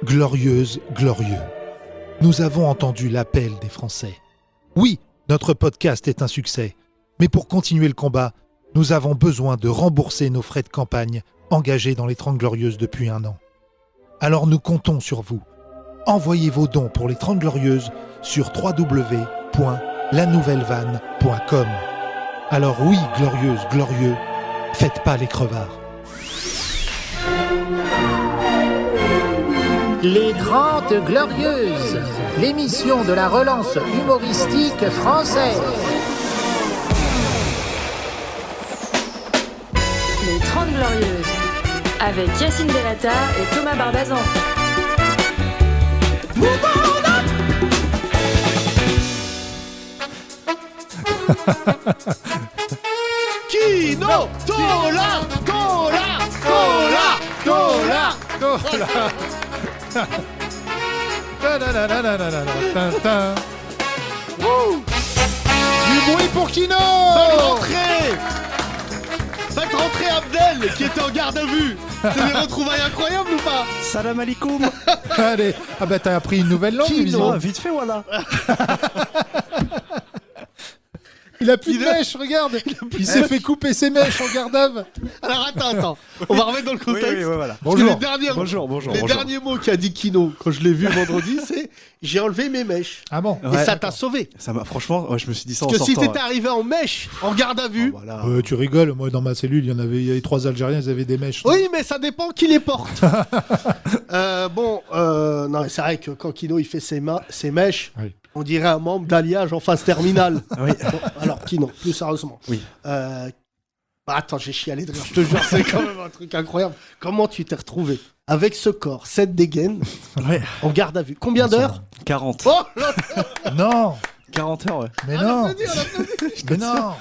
Glorieuse, glorieux. Nous avons entendu l'appel des Français. Oui, notre podcast est un succès. Mais pour continuer le combat, nous avons besoin de rembourser nos frais de campagne engagés dans les 30 Glorieuses depuis 1 an. Alors nous comptons sur vous. Envoyez vos dons pour les 30 Glorieuses sur www.lanouvellevanne.com. Alors oui, glorieuse, glorieux, faites pas les crevards. Les 30 Glorieuses, l'émission de la relance humoristique française. Les 30 Glorieuses, avec Yacine Delata et Thomas Barbazan. Kino, Tola, Tola, Tola, Tola, Tola. Du bruit pour Kino. Faites rentrer Abdel, qui était en garde à vue. C'est des retrouvailles incroyables ou pas? Salam alaikum. Allez, ah bah t'as appris une nouvelle langue, visiblement. Vite fait, voilà. Il a plus de mèche, regarde. Il s'est fait couper ses mèches en garde à vue. Alors attends, on va remettre dans le contexte. Oui, voilà. Parce que Bonjour. les derniers mots qu'a dit Kino quand je l'ai vu vendredi, c'est j'ai enlevé mes mèches. Ah bon? Et ça t'a sauvé. Ça m'a, franchement, je me suis dit ça en Parce que sortant. si t'étais arrivé en mèche, en garde à vue. Voilà. Tu rigoles, moi dans ma cellule, il y avait 3 Algériens, ils avaient des mèches. Oui, mais ça dépend qui les porte. Non, c'est vrai que quand Kino il fait ses mèches, Oui. on dirait un membre d'Alliage en phase terminale. Oui. Bon, alors Kino, plus sérieusement. Oui. Attends, j'ai chialé de rire, je te jure, c'est quand même un truc incroyable. Comment tu t'es retrouvé avec ce corps, cette dégaine, Ouais. en garde à vue? Combien d'heures? 40. Oh là, Non, 40 heures, ouais. mais on non, applaudit. mais non,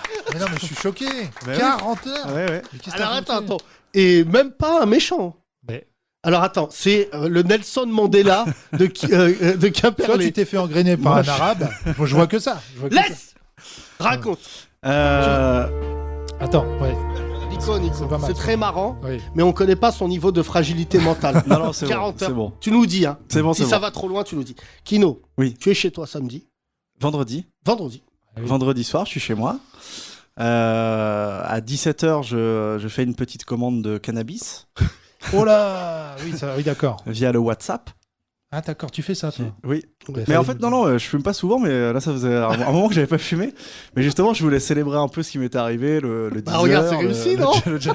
mais je suis choqué. Mais 40 heures. Ouais. Mais qu'est-ce que Alors t'as attends. foutu? Et même pas un méchant. Mais Alors attends, c'est le Nelson Mandela de toi, Quimperlé. tu t'es fait engrainer par un arabe. Moi, je vois que ça. Laisse. Raconte. Attends, ouais. Nico, C'est pas mal, c'est ça. très marrant, Oui. mais on connaît pas son niveau de fragilité mentale. Non, c'est 40 bon. heures. C'est bon. Tu nous dis, hein. C'est bon, Si c'est ça bon. va trop loin, tu nous dis. Kino, Oui. tu es chez toi samedi, Vendredi. vendredi. Oui. Vendredi soir, je suis chez moi. À 17h, je fais une petite commande de cannabis Oh là, oui, d'accord. via le WhatsApp. Ah d'accord, tu fais ça, toi. Oui. Ouais, Mais en fait, non, je fume pas souvent, mais là, ça faisait un moment que j'avais pas fumé. Mais justement, je voulais célébrer un peu ce qui m'était arrivé, le 10 Bah, regarde, heures, c'est réussi, le non challenge.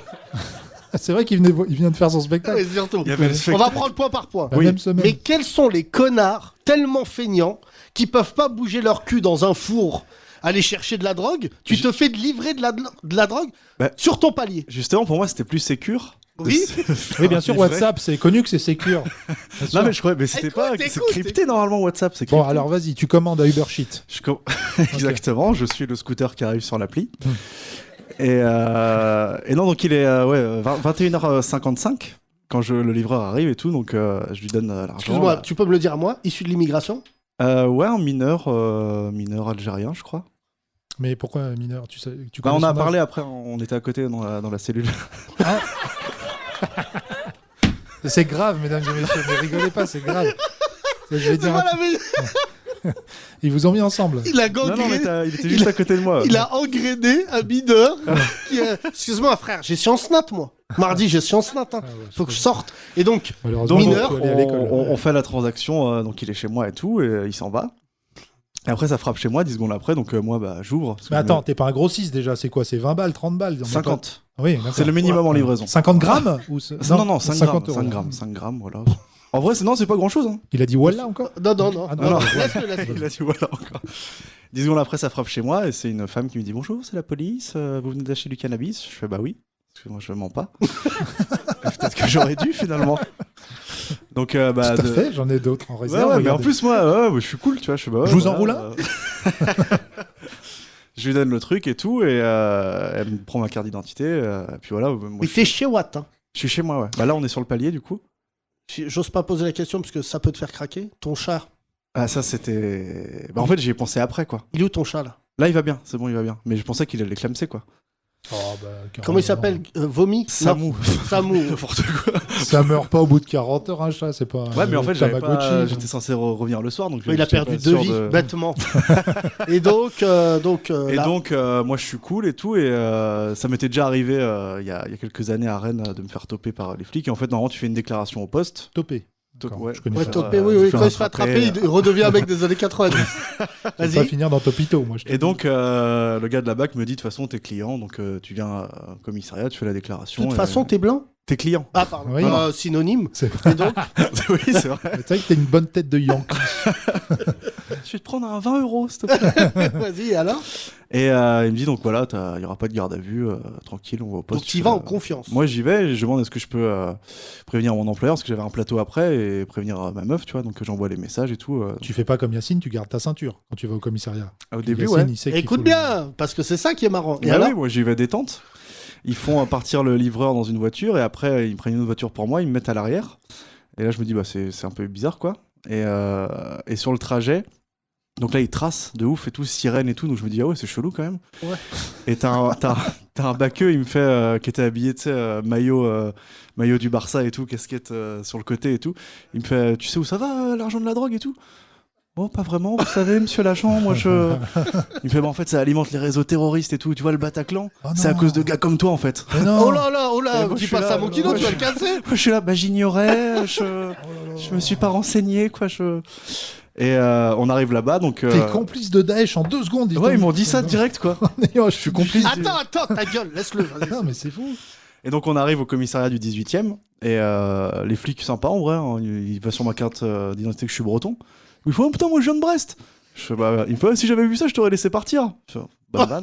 C'est vrai qu'il vient de faire son spectacle. Ouais, surtout. Il y avait le On va spectacle. prendre point par point. La Oui. même semaine. Mais quels sont les connards tellement feignants qui peuvent pas bouger leur cul dans un four, aller chercher de la drogue? Tu te fais livrer de la drogue Bah, sur ton palier. Justement, pour moi, c'était plus sécure. Oui. Oui, bien sûr, Livrer. WhatsApp, c'est connu que c'est sécure. Bien sûr. Non, mais je croyais, mais c'était Écoute, pas. écoute, C'est crypté normalement, WhatsApp. C'est Bon, crypté. alors vas-y, tu commandes à Uber Sheet. Exactement, je suis le scooter qui arrive sur l'appli. Et non, donc il est 21h55 quand le livreur arrive et tout, donc je lui donne l'argent. Excuse-moi, là. tu peux me le dire à moi, issu de l'immigration? Ouais, un mineur algérien, je crois. Mais pourquoi mineur? Tu Bah, connais on a son âge? parlé après, on était à côté dans la cellule. C'est grave, mesdames et messieurs, ne rigolez pas, c'est grave. Je vais dire, Voilà, mais ils vous ont mis ensemble. il a Non, non, gangréné. mais il était juste à côté de moi. Il a engrainé un mineur. Excuse-moi, frère, j'ai sciences nat, moi. Mardi, j'ai sciences nat. Hein. Ah ouais, Faut que je sorte. Et donc, Malheureusement, mineur, on peut aller à l'école. on fait la transaction, donc il est chez moi et tout, et il s'en va. Et après, ça frappe chez moi 10 secondes après, donc moi, bah, j'ouvre. parce que Mais je attends, me- t'es pas un grossiste déjà, c'est quoi? C'est 20 balles, 30 balles? 50. Oui, d'accord. C'est le minimum en livraison. 50 grammes ou Non, 5 grammes. 50 euros. 5 grammes, voilà. En vrai, c'est pas grand chose. Hein. Il a dit voilà encore? non. Ah, non, non. Laisse-le. Il a dit voilà encore. 10 secondes après, ça frappe chez moi et c'est une femme qui me dit bonjour, c'est la police, vous venez d'acheter du cannabis? Je fais bah oui, parce que moi je mens pas. Peut-être que j'aurais dû finalement. Donc Tout à fait, j'en ai d'autres en Ouais, réserve. mais en regardez. plus moi, je suis cool, tu vois. Je fais bah ouais, Je vous voilà, enroule un Je lui donne le truc et tout et elle me prend ma carte d'identité. Et puis voilà. Moi, Mais t'es chez Watt. Hein. je suis chez moi, ouais. Bah là, on est sur le palier du coup. J'ose pas poser la question parce que ça peut te faire craquer. Ton chat, Ah ça c'était. Bah en fait, j'y ai pensé après quoi. il est où ton chat là? Là, il va bien, c'est bon, il va bien. Mais je pensais qu'il allait clamser quoi. Oh, bah, Comment il s'appelle Vomi Samou. Non, Samou. N'importe quoi. Ça meurt pas au bout de 40 heures, un chat, c'est pas. Ouais, mais en fait, Tamagotchi. j'étais censé revenir le soir, donc Il a j'étais perdu pas 2 sûr vies, de- bêtement. Et donc, moi je suis cool et tout, et ça m'était déjà arrivé il y a quelques années à Rennes de me faire toper par les flics. Et en fait, normalement, tu fais une déclaration au poste. Topé. Top, D'accord, ouais. je connais ouais, ça. topé, oui. faire Quand il se fait attraper, il redevient un mec des années 90. Je vais pas Vas-y. finir dans Topito, moi. Je te Et dis. donc, le gars de la BAC me dit de toute façon, t'es client, donc tu viens au commissariat, tu fais la De déclaration. toute et- façon, t'es blanc. t'es client. Ah, pardon. Oui. Synonyme. C'est Et donc, Oui, c'est vrai. c'est vrai que t'as une bonne tête de Yankee. Je vais te prendre un 20 €, s'il te plaît. vas-y, alors. Et il me dit donc voilà, il y aura pas de garde à vue, tranquille, on va au poste. Donc, tu y vas en confiance. Moi j'y vais, et je demande est-ce que je peux prévenir mon employeur parce que j'avais un plateau après et prévenir ma meuf, tu vois, donc j'envoie les messages et tout. Tu fais pas comme Yacine, tu gardes ta ceinture quand tu vas au commissariat. Au début, Yacine, ouais. il sait qu'il Écoute faut bien, parce que c'est ça qui est marrant. Et Ouais, alors oui, moi j'y vais détente. Ils font partir le livreur dans une voiture et après ils prennent une autre voiture pour moi, ils me mettent à l'arrière. Et là je me dis bah c'est un peu bizarre quoi. Et sur le trajet, donc là ils tracent de ouf et tout, sirène et tout, donc je me dis ah ouais c'est chelou quand même. Ouais. Et t'as un baqueux, il me fait qui était habillé tu sais maillot du Barça et tout, casquette sur le côté et tout. Il me fait tu sais où ça va l'argent de la drogue et tout. Oh, pas vraiment, vous savez, monsieur l'agent, moi je. Il me fait, bah en fait, ça alimente les réseaux terroristes et tout. Tu vois, le Bataclan, Oh c'est à non. cause de gars comme toi, en fait. Mais non. Oh là là, Et moi, je dis suis pas là, ça à mon kilo, moi, tu vas je- le casser. Moi, je suis là, bah j'ignorais, je me suis pas renseigné, quoi. Et on arrive là-bas, donc. T'es complice de Daesh en 2 secondes. Ouais, ils m'ont dit ça direct, quoi. Je suis complice. Attends, ta gueule, laisse-le. vas-y. Non, mais c'est fou. Et donc, on arrive au commissariat du 18e, et les flics sympas, en vrai, hein, il va sur ma carte d'identité que je suis breton. Il faut, oh putain, moi je viens de Brest. Je fais, bah, il me fait, si j'avais vu ça, je t'aurais laissé partir. Je fais, bah, man.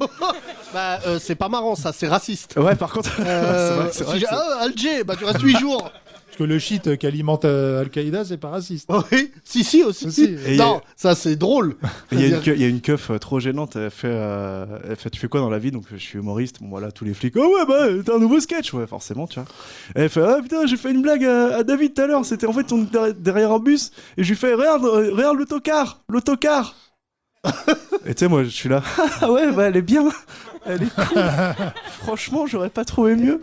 Bah, c'est pas marrant, ça, c'est raciste. Ouais, par contre, c'est vrai Si que j'ai- Ah, Alger, bah tu restes 8 jours. Parce que le shit qu'alimente Al-Qaïda, c'est pas raciste. Oui, si, aussi. Aussi. Et Non, ça c'est drôle. Il y a une keuf trop gênante, elle fait tu fais quoi dans la vie? Donc je suis humoriste, bon voilà, tous les flics, oh ouais bah t'as un nouveau sketch, ouais forcément tu vois. Et elle fait, ah putain j'ai fait une blague à David tout à l'heure, c'était en fait on était derrière un bus, et je lui fais, regarde l'autocar. Et tu sais moi je suis là, ah ouais bah elle est bien, elle est cool, franchement j'aurais pas trouvé mieux.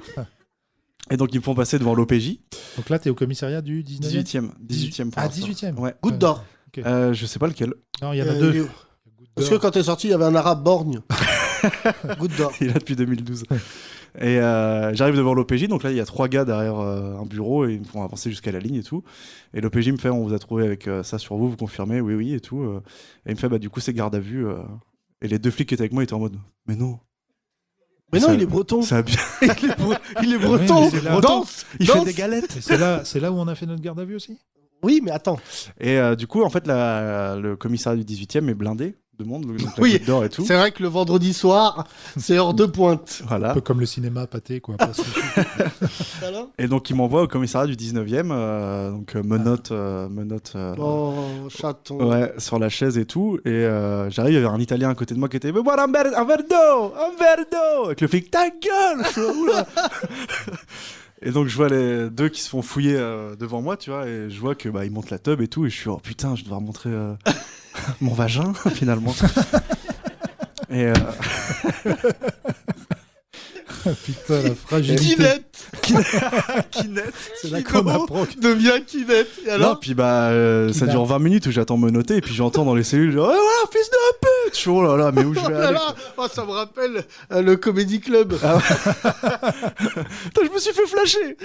Et donc ils me font passer devant l'OPJ, Donc là, t'es au commissariat du 19e. 18e pour Ah, l'instant. 18e. Ouais. Goutte d'or. Je sais pas lequel. Non, il y en a Euh, 2. il est- Parce que quand t'es sorti, il y avait un arabe borgne. Goutte d'or. Il est là depuis 2012. Et j'arrive devant l'OPJ, donc là il y a 3 gars derrière un bureau et ils me font avancer jusqu'à la ligne et tout. Et l'OPJ me fait, on vous a trouvé avec ça sur vous, vous confirmez, oui et tout. Et il me fait, bah du coup c'est garde à vue. Et les 2 flics qui étaient avec moi étaient en mode, mais non. Mais non, Ça- il est breton. Ça a bien. Il est breton. mais c'est là- Danse. Il Danse. fait des galettes. Et c'est là où on a fait notre garde à vue aussi. Oui, mais attends. Et du coup en fait le commissariat du 18e est blindé de monde, donc la Oui, Goutte d'or et tout. C'est vrai que le vendredi soir, c'est heure de pointe. Un Voilà. peu comme le cinéma pâté, quoi. Parce que- Alors Et donc il m'envoie au commissariat du 19e, donc menottes. Oh, chaton. Ouais, sur la chaise et tout. Et j'arrive, il y avait un Italien à côté de moi qui était, mais voilà un verre d'eau. Avec le flic, ta gueule. Je suis là, oula. Et donc je vois les 2 qui se font fouiller devant moi, tu vois, et je vois que bah ils montent la tub et tout, et je suis, oh putain, je vais devoir montrer mon vagin finalement. Et Putain, la fragilité. Kinette. C'est là qu'on Kino apprend. devient Kinette. Et non, alors puis bah ça dure 20 minutes où j'attends me noter, et puis j'entends dans les cellules, genre, oh, voilà, fils de pute. Je suis, oh là là, mais où je Oh vais là aller? là, oh, ça me rappelle le Comedy Club. Putain, je me suis fait flasher.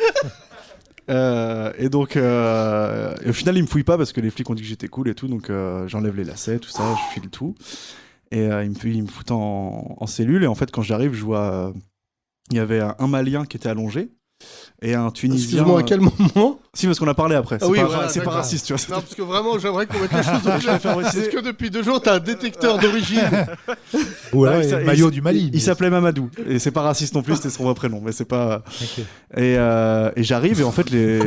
Et donc, et au final, ils me fouillent pas parce que les flics ont dit que j'étais cool et tout, donc j'enlève les lacets, tout ça, je file tout. Et ils me foutent en cellule, et en fait, quand j'arrive, je vois. Il y avait un Malien qui était allongé et un Tunisien. Excuse-moi, à quel moment? Si, parce qu'on a parlé après. C'est Ah oui, pas, voilà, c'est pas d'accord. raciste, tu vois. Non, parce que vraiment, j'aimerais qu'on mette les choses au clair. préfère Parce préciser. que depuis 2 jours, t'as un détecteur d'origine. Ou alors, Ouais, il y a ça- le maillot du Mali. Il s'appelait Mamadou. Et c'est pas raciste non plus, c'était son vrai prénom. Mais c'est pas. Ok. Et j'arrive, et en fait, les.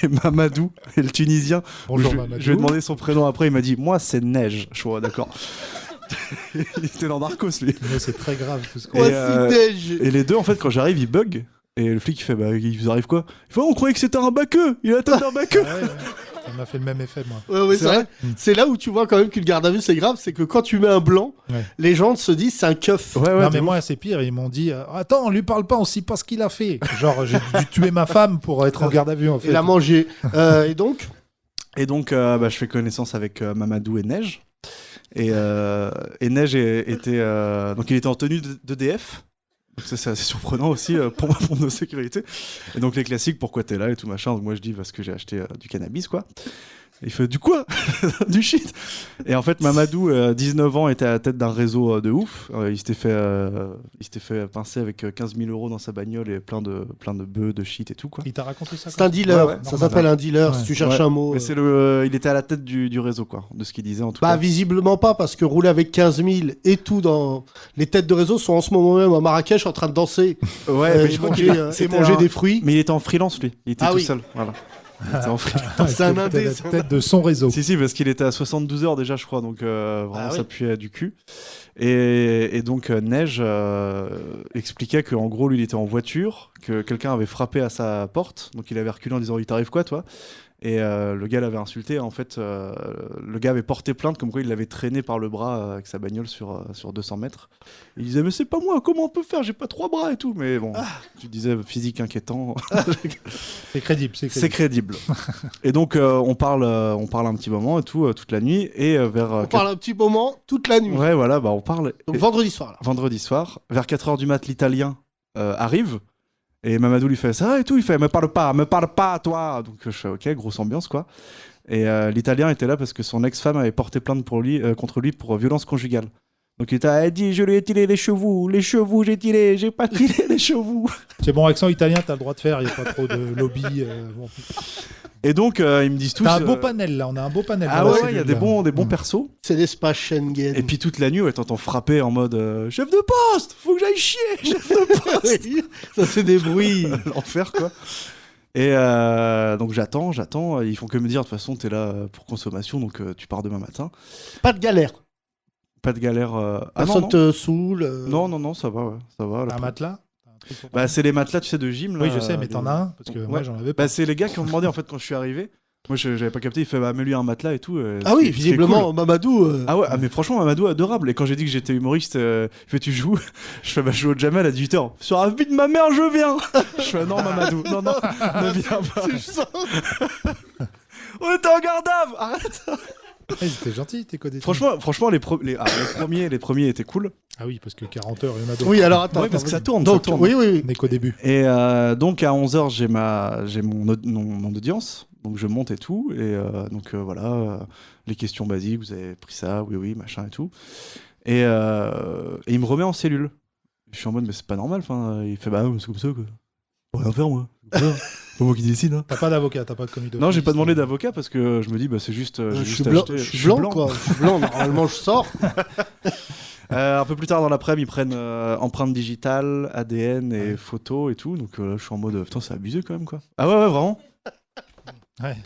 Et Mamadou, et le Tunisien. Bonjour, je, Mamadou. je lui ai demandé son prénom après, il m'a dit, moi, c'est Neige. Je vois, d'accord. Il était dans Narcos, lui. Mais c'est très grave tout ce qu'on Moi, Et, si Et les 2, en fait, quand j'arrive, ils bug. Et le flic, il fait, bah, il vous arrive quoi? Il fait, oh, on croyait que c'était un baqueux. Il a la tête d'un baqueux. Ça m'a fait le même effet, moi. Ouais, c'est vrai. Mm. C'est là où tu vois quand même qu'une garde à vue c'est grave, c'est que quand tu mets un blanc, Ouais. les gens se disent c'est un keuf. Ouais, Non, de mais ouf. moi, c'est pire. Ils m'ont dit attends, on lui parle pas, on sait pas ce qu'il a fait. Genre, j'ai dû tuer ma femme pour être en garde à vue, en fait. Et la manger. Et donc Et donc, je fais connaissance avec Mamadou et Neige. Et Neige était. Donc, il était en tenue d'EDF. Donc ça, c'est assez surprenant aussi pour nos sécurités. Et donc, les classiques, pourquoi t'es là et tout machin. Donc, moi, je dis parce que j'ai acheté du cannabis, quoi. Et il fait du quoi? Du shit. Et en fait, Mamadou, 19 ans, était à la tête d'un réseau de ouf. Il s'était fait pincer avec 15 000 € dans sa bagnole et plein de bœufs, de shit et tout, quoi. Il t'a raconté ça c'est un dealer, Ouais, ça normal. s'appelle un dealer Ouais. si tu cherches Ouais. un mot. Mais c'est il était à la tête du réseau, quoi, de ce qu'il disait en tout Bah cas. visiblement pas parce que rouler avec 15 000 et tout dans les têtes de réseau sont en ce moment même à Marrakech en train de danser Ouais, mais et je crois manger, qu'il et manger des fruits. Mais il était en freelance, lui. Il était Ah tout oui. seul. Voilà. Il était en freelance. C'est un C'était indé, la c'est un tête de son réseau. Si, parce qu'il était à 72 heures déjà, je crois. Donc, vraiment, Ah oui. ça puait du cul. Et donc, Neige expliquait qu'en gros, lui, il était en voiture, que quelqu'un avait frappé à sa porte. Donc, il avait reculé en disant il t'arrive quoi, toi? Et le gars l'avait insulté. En fait, le gars avait porté plainte comme quoi il l'avait traîné par le bras avec sa bagnole sur 200 mètres. Il disait mais c'est pas moi, comment on peut faire? J'ai pas 3 bras et tout. Mais bon, tu disais physique inquiétant. C'est crédible. C'est crédible. Et donc on parle un petit moment et tout toute la nuit et vers On parle un petit moment toute la nuit. ouais voilà bah on parle. Donc Et vendredi soir là. vendredi soir vers 4h du mat l'Italien arrive et Mamadou lui fait ça et tout, il fait me parle pas toi. Donc je fais OK, grosse ambiance quoi. Et l'Italien était là parce que son ex-femme avait porté plainte pour lui contre lui pour violence conjugale. Donc il t'a dit je lui ai tiré les chevaux j'ai pas tiré les chevaux. C'est bon, accent italien, t'as le droit de faire. Il n'y a pas trop de lobby. Bon. Et donc ils me disent tous T'as un beau panel, là. On a un beau panel. ah dans la ouais, il y a cellule, des bons Mm. persos. C'est l'espace Schengen. Et puis toute la nuit, ouais, t'entends frapper en mode chef de poste, faut que j'aille chier, chef de poste. ça c'est des bruits. L'enfer quoi. Et donc j'attends, ils font que me dire de toute façon t'es là pour consommation donc tu pars demain matin. Pas de galère. Pas de galère. Personne non. te saoule. Non, ça va, ouais, ça va. T'as un matelas. T'as un truc pour Bah c'est les matelas tu sais de gym là. Oui, je sais, mais t'en as un. Parce que moi, Ouais. j'en avais pas. Bah c'est les gars qui ont demandé en fait quand je suis arrivé. Moi j'avais pas capté, il fait bah mets-lui un matelas et tout. Ah ce oui, qui est visiblement cool. Mamadou. Ah ouais, mais franchement, Mamadou adorable. Et quand j'ai dit que j'étais humoriste, il fait tu joues? Je fais bah je joue au Jamel à 18h. Sur la vie de ma mère, je viens. Je fais non, Mamadou, non, ne viens pas. C'est ça. On était en garde à vue, arrête. C'était gentil, tes codes. Franchement, les premiers étaient cool. Ah oui, parce que 40 heures, il y en a d'autres. Oui, alors attends. Ouais, parce que ça tourne, Donc, ça tourne. Oui, oui. On n'est qu'au début. Et donc à 11h, j'ai mon audience. Donc je monte et tout. Et donc voilà, les questions basiques, vous avez pris ça, oui, machin et tout. Et il me remet en cellule. Je suis en mode, mais c'est pas normal. Enfin, il fait, bah c'est comme ça, quoi. Faut rien faire, moi. C'est comme ça. C'est pas moi qui décide. Hein. T'as pas d'avocat, t'as pas de commis d'office. Non, j'ai pas demandé d'avocat parce que je me dis, bah c'est juste. Je j'ai suis juste blanc, acheté- je suis blanc, quoi. Je suis blanc, normalement je sors. Un peu plus tard dans l'après-midi, ils prennent empreinte digitale, ADN et photos et tout. Donc là, je suis en mode, putain, c'est abusé quand même, quoi. Ah ouais, vraiment. Ouais.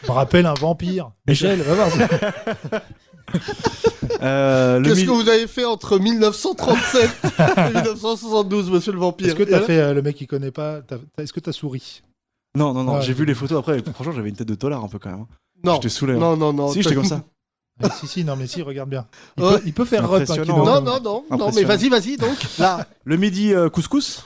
Me rappelle un vampire. Michel, va voir. Qu'est-ce que vous avez fait entre 1937 et 1972, monsieur le vampire? Est-ce que t'as fait le mec qui connaît pas Est-ce que t'as souri? Non, Ouais. j'ai vu les photos après. Franchement, j'avais une tête de tolard un peu quand même. Non, J'étais saoulé. Hein. non. Si, j'étais comme ça. Si, non, mais si, regarde bien. Ouais. Il peut faire rep, hein, Impressionnant. Kino. Non, mais Impressionnant. vas-y, donc. Là. Le midi, couscous.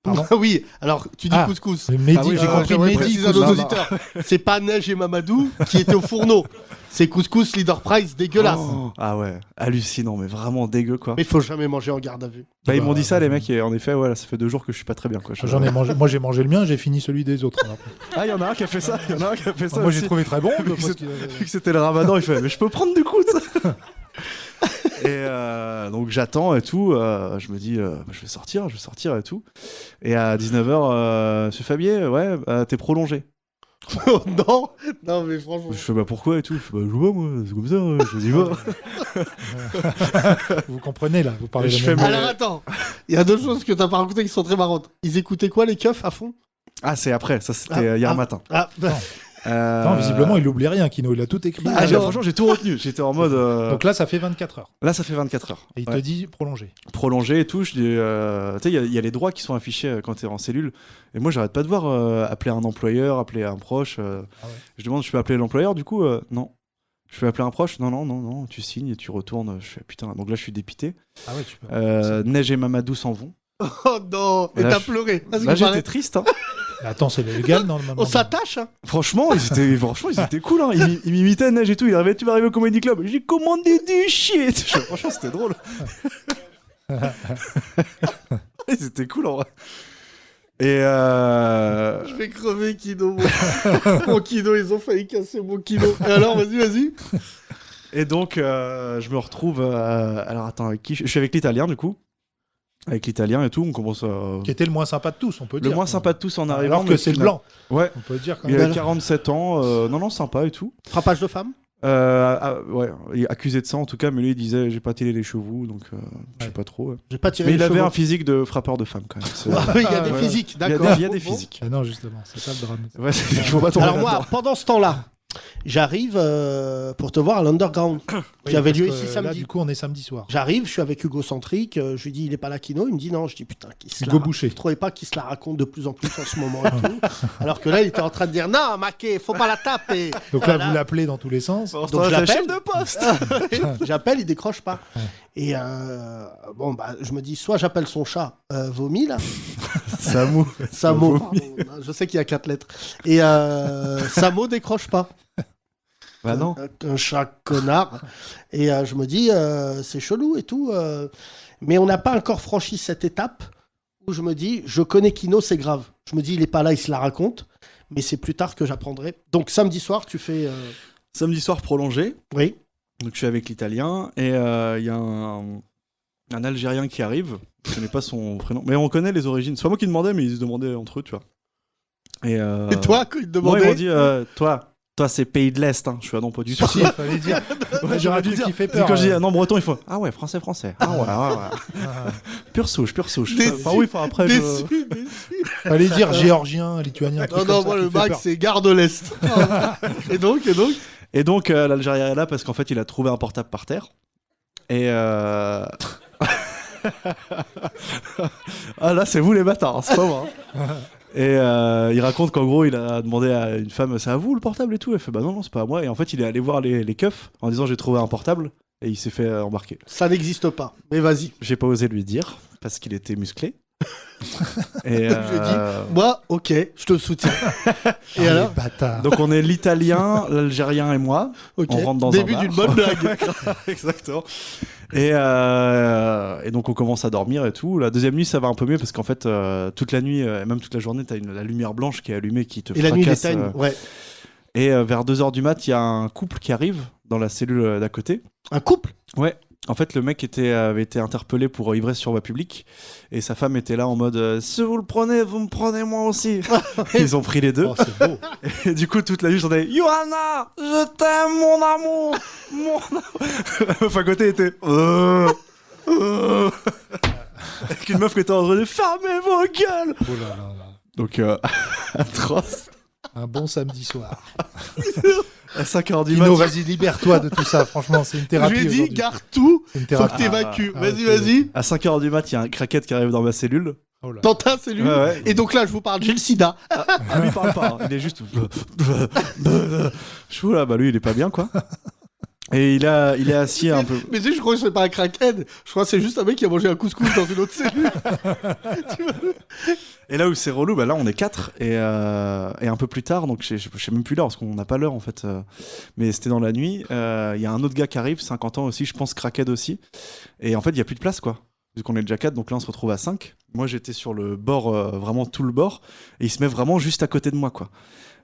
Pardon Oui, alors tu dis Ah. couscous. Mehdi, Ah oui, j'ai compris J'aimerais Mehdi. préciser à nos couscous. auditeurs. C'est pas Neige et Mamadou qui étaient au fourneau. C'est couscous Leader Price, dégueulasse. Oh. Ah ouais, hallucinant, mais vraiment dégueu quoi. Mais il faut jamais manger en garde à vue. Bah, ils m'ont Bah, dit ça, les mecs, et en effet, ouais, là, ça fait 2 jours que je suis pas très bien quoi. J'en ai mangé. Moi, j'ai mangé le mien, j'ai fini celui des autres. Alors, Ah, il y en a un qui a fait ça, moi, j'ai aussi. trouvé très bon. Vu que parce c'est- qu'il avait- Vu que c'était le ramadan, il fait, mais je peux prendre du coup ça. Et donc j'attends et tout, je me dis, bah, je vais sortir et tout. Et à 19h, monsieur Fabier, ouais, t'es prolongé. non, mais franchement. Je fais, bah pourquoi et tout. Je fais, bah je vois moi, c'est comme ça, je dis pas. Vous comprenez là, vous parlez Je de fais même. mon- Alors attends, il y a deux choses que t'as pas racontées qui sont très marrantes. Ils écoutaient quoi les keufs à fond? Ah, c'est après, ça c'était hier matin. Ah, bah, Non, visiblement, il n'oublie rien, Kino. Il a tout écrit. Franchement, j'ai tout retenu. J'étais en mode. Donc là, ça fait 24 heures. Là, ça fait 24 heures. Et il te dit prolonger. Prolonger et tout. Tu sais, il y a les droits qui sont affichés quand tu es en cellule. Et moi, j'arrête pas de voir appeler un employeur, appeler un proche. Je demande, je peux appeler l'employeur du coup non. Je peux appeler un proche non. Tu signes et tu retournes. Je fais putain. Donc là, je suis dépité. Ah ouais, tu peux. Neige et Mamadou s'en vont. Oh non. Et t'as pleuré. Là, j'étais triste. Hein. Attends, c'est légal normalement. On s'attache hein. Franchement, ils étaient cool. Hein. Ils m'imitaient Neige et tout. Tu vas arriver au Comedy Club. J'ai commandé du shit. Franchement, c'était drôle. C'était cool en vrai. Et Je vais crever Kino. Mon Kino, ils ont failli casser mon Kino. Et alors, vas-y. Et donc, je me retrouve. Alors attends, avec qui je suis avec l'Italien du coup. Avec l'Italien et tout, on commence à... Qui était le moins sympa de tous, on peut dire. Le moins sympa de tous en arrivant. Alors que c'est le blanc. Ouais. On peut dire quand même. même. Il a 47 ans. Non, sympa et tout. Frappage de femme ouais, il est accusé de ça en tout cas, mais lui il disait j'ai pas tiré les chevaux, donc je sais pas trop. Ouais. J'ai pas tiré mais les il avait chevaux. un physique de frappeur de femme quand même. Il y a des physiques, d'accord. Il y a des physiques. Ah non, justement, c'est ça le drame. Ouais, faut pas tomber Alors moi, là-dedans. pendant ce temps-là, j'arrive pour te voir à l'Underground, qui avait lieu ici samedi. Là, du coup, on est samedi soir. J'arrive, je suis avec Hugo Centric, je lui dis il est pas là Kino, il me dit non, je dis putain, Hugo Boucher. Je trouvais pas qu'il se la raconte de plus en plus en ce moment et tout. Alors que là, il était en train de dire non, Maquet, faut pas la taper. Donc là, vous l'appelez dans tous les sens. Donc je l'appelle. Chef de poste. J'appelle, il décroche pas. Et bon, bah, je me dis soit j'appelle son chat, Vomi là. Samo, pardon. Je sais qu'il y a 4 lettres. Et Samo décroche pas. Bah non. Un chat connard. Et je me dis, c'est chelou et tout. Mais on n'a pas encore franchi cette étape où je me dis, je connais Kino, c'est grave. Je me dis, il est pas là, il se la raconte. Mais c'est plus tard que j'apprendrai. Donc samedi soir, tu fais... Samedi soir prolongé. Oui. Donc je suis avec l'Italien et il y a un Algérien qui arrive. Je connais pas son prénom. Mais on connaît les origines. C'est pas moi qui demandais, mais ils se demandaient entre eux, tu vois. Et toi, quand ils te demandaient... Moi, ils m'ont dit, toi, c'est pays de l'Est. Hein. Je suis non, pas du tout. Si, il fallait dire. Ouais, j'aurais dû dire. Qui fait peur. Quand je dis non, breton, il faut ah ouais, français. Ah ouais. Pure souche. Déçu, enfin, oui, après. déçu. Fallait dire géorgien, lituanien. Non, moi, le bac, c'est gare de l'Est. Et donc, l'Algérien est là parce qu'en fait, il a trouvé un portable par terre. Et. Ah là, c'est vous les bâtards, c'est pas moi. Et il raconte qu'en gros, il a demandé à une femme, c'est à vous le portable et tout. Elle fait bah non, c'est pas à moi. Et en fait, il est allé voir les keufs en disant j'ai trouvé un portable. Et il s'est fait embarquer. Ça n'existe pas, mais vas-y. J'ai pas osé lui dire parce qu'il était musclé. Et je lui ai dit, moi, ok, je te soutiens. Et alors donc on est l'Italien, l'Algérien et moi. Okay. On rentre dans début un bar. d'une bonne blague. Exactement. Et donc on commence à dormir et tout. La deuxième nuit ça va un peu mieux parce qu'en fait toute la nuit et même toute la journée t'as la lumière blanche qui est allumée qui te et fracasse. La nuit il éteigne, ouais. Et vers 2h du mat il y a un couple qui arrive dans la cellule d'à côté. Un couple ? Ouais. En fait, le mec avait été interpellé pour ivresse sur voie publique et sa femme était là en mode si vous le prenez, vous me prenez moi aussi. Ils ont pris les deux. Oh, c'est beau. Et du coup, toute la nuit, j'entendais Johanna, je t'aime, mon amour. La meuf à côté était avec une meuf qui était en train de fermer vos gueules. Oh là là là. Donc, atroce. Un bon samedi soir. À 5h du Kino, matin. vas-y, libère-toi de tout ça. Franchement, c'est une thérapie. Je lui ai dit, aujourd'hui. garde tout, C'est une faut thérapie. que t'évacues. Ah, Vas-y. À 5h du mat, il y a un craquette qui arrive dans ma cellule. Oh là. Dans ta cellule. Ouais. Et donc là, je vous parle, j'ai le sida. Ah, lui, il parle pas. Hein. Il est juste. Je suis là, bah lui, il est pas bien, quoi. Et il est assis un peu. Mais tu sais, je crois que c'est pas un crackhead. Je crois que c'est juste un mec qui a mangé un couscous dans une autre cellule. Et là où c'est relou, bah là on est 4 et un peu plus tard, donc je sais même plus l'heure parce qu'on n'a pas l'heure en fait. Mais c'était dans la nuit. Il y a un autre gars qui arrive, 50 ans aussi, je pense crackhead aussi. Et en fait il y a plus de place quoi. Vu qu'on est déjà 4, donc là on se retrouve à 5. Moi j'étais sur le bord, vraiment tout le bord, et il se met vraiment juste à côté de moi quoi.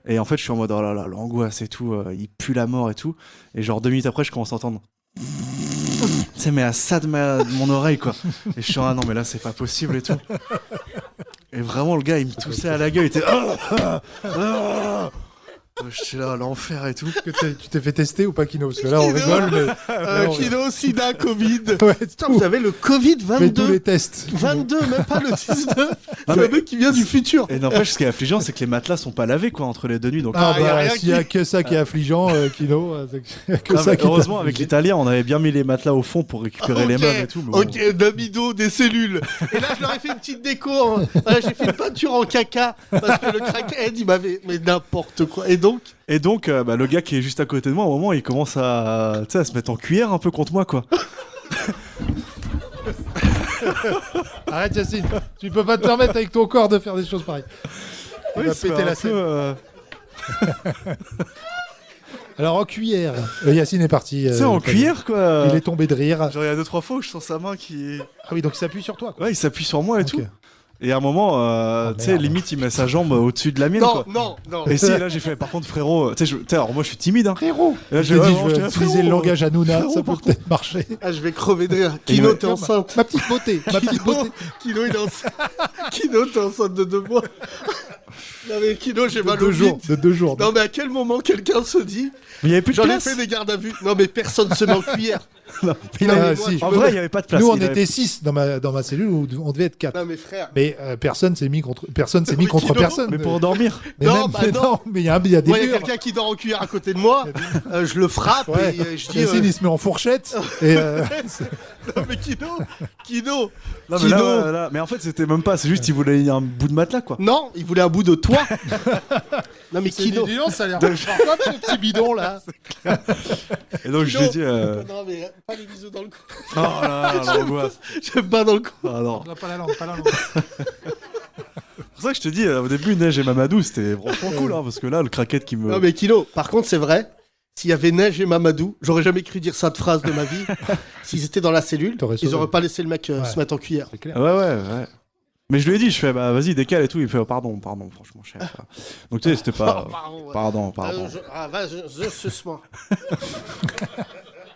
Et en fait je suis en mode oh là là, l'angoisse et tout, il pue la mort et tout. Et genre 2 minutes après je commence à entendre. Tu sais, mais à ça de mon oreille quoi. Et je suis ah non mais là c'est pas possible et tout. Et vraiment le gars il me toussait à la gueule, il était j'étais là, l'enfer et tout. Tu t'es fait tester ou pas, Kino? Parce que là, on rigole, mais... Kino, sida, Covid. Ouais, Putain, vous avez le Covid fais tous 22. les tests. 22, même pas le 19. Non, C'est mais- un mec qui vient du futur. Et n'empêche, ce qui est affligeant, c'est que les matelas sont pas lavés quoi entre les deux nuits. Donc, Ah, y a bah, rien s'il y a qui- que ça qui est affligeant, Kino, y a que Ah, ça mais qui t'a heureusement, avec affligé. l'italien, on avait bien mis les matelas au fond pour récupérer les meubles et tout. Mais bon. Ok, d'amido, des cellules. Et là, je leur ai fait une petite déco. Hein. Voilà, j'ai fait une peinture en caca. Parce que le crackhead, il m'avait. Mais n'importe quoi. Et donc, Le gars qui est juste à côté de moi, au moment, il commence à se mettre en cuillère un peu contre moi, quoi. Arrête, Yacine. Tu peux pas te permettre avec ton corps de faire des choses pareilles. Il va c'est péter un la peu, scène. Alors, en cuillère, Yacine est parti. Tu sais, en cuillère, quoi. Il est tombé de rire. Genre, il y a 2-3 fois où je sens sa main qui. Ah oui, donc il s'appuie sur toi, quoi. Ouais, il s'appuie sur moi et Ok. tout. Et à un moment, tu sais, merde. limite, il met sa jambe au-dessus de la mienne, non, quoi. non. Et si, là, j'ai fait, par contre, frérot, tu sais, alors moi, je suis timide, hein. Frérot. Et là, Je t'ai dit, je j'étais vais là, utiliser frérot, le langage Hanouna, frérot, ça peut par peut-être marcher. Ah, je vais crever de rire. Et il Kino, m'a- t'es enceinte. Ma petite beauté, ma petite beauté. Kino, il est enceinte. Kino, t'es enceinte de 2 mois. Non, mais Kino, j'ai mal au bide. De 2 jours. Non, mais à quel moment quelqu'un se dit Mais il y avait plus de j'en ai place. fait des gardes à vue. Non, mais personne se met en cuillère. Non, Ah, mais moi, si. je En me vrai, mets- il y avait pas de place. Nous, on Il avait- était 6 dans ma cellule où on devait être 4. Non, mais frère. Mais personne s'est mis contre Mais contre Kino, personne. Mais pour dormir. Mais Non, même- bah mais non. mais il y a des Moi, il y a murs. quelqu'un qui dort en cuillère à côté de moi. Je le frappe Ouais. et je dis. Yacine, il se met en fourchette. Et Non, mais Kino. Non, mais Kino. là, mais en fait, c'était même pas. C'est juste, il voulait un bout de matelas, quoi. Non, il voulait un bout de toi. Non, mais Kino. ça a l'air quoi ce petit bidon là. Et donc, je lui ai dit. Non, mais pas les bisous dans le cou. Oh là là, l'angoisse. J'aime pas dans le cou. Ah non. Pas la langue, pas la langue. C'est pour ça que je te dis, au début, Neige et Mamadou, c'était franchement cool, hein, parce que là, le craquette qui me. Non, mais Kino, par contre, c'est vrai. S'il y avait Neige et Mamadou, j'aurais jamais cru dire cette phrase de ma vie. S'ils étaient dans la cellule, T'aurais ils sauvé. auraient pas laissé le mec Ouais. se mettre en cuillère. C'est clair. Ouais. Mais je lui ai dit, je fais, bah vas-y, décale et tout. Il fait, oh, pardon, franchement, chef. Donc tu sais, c'était pas. pardon. Ouais. Pardon. Je suce-moi.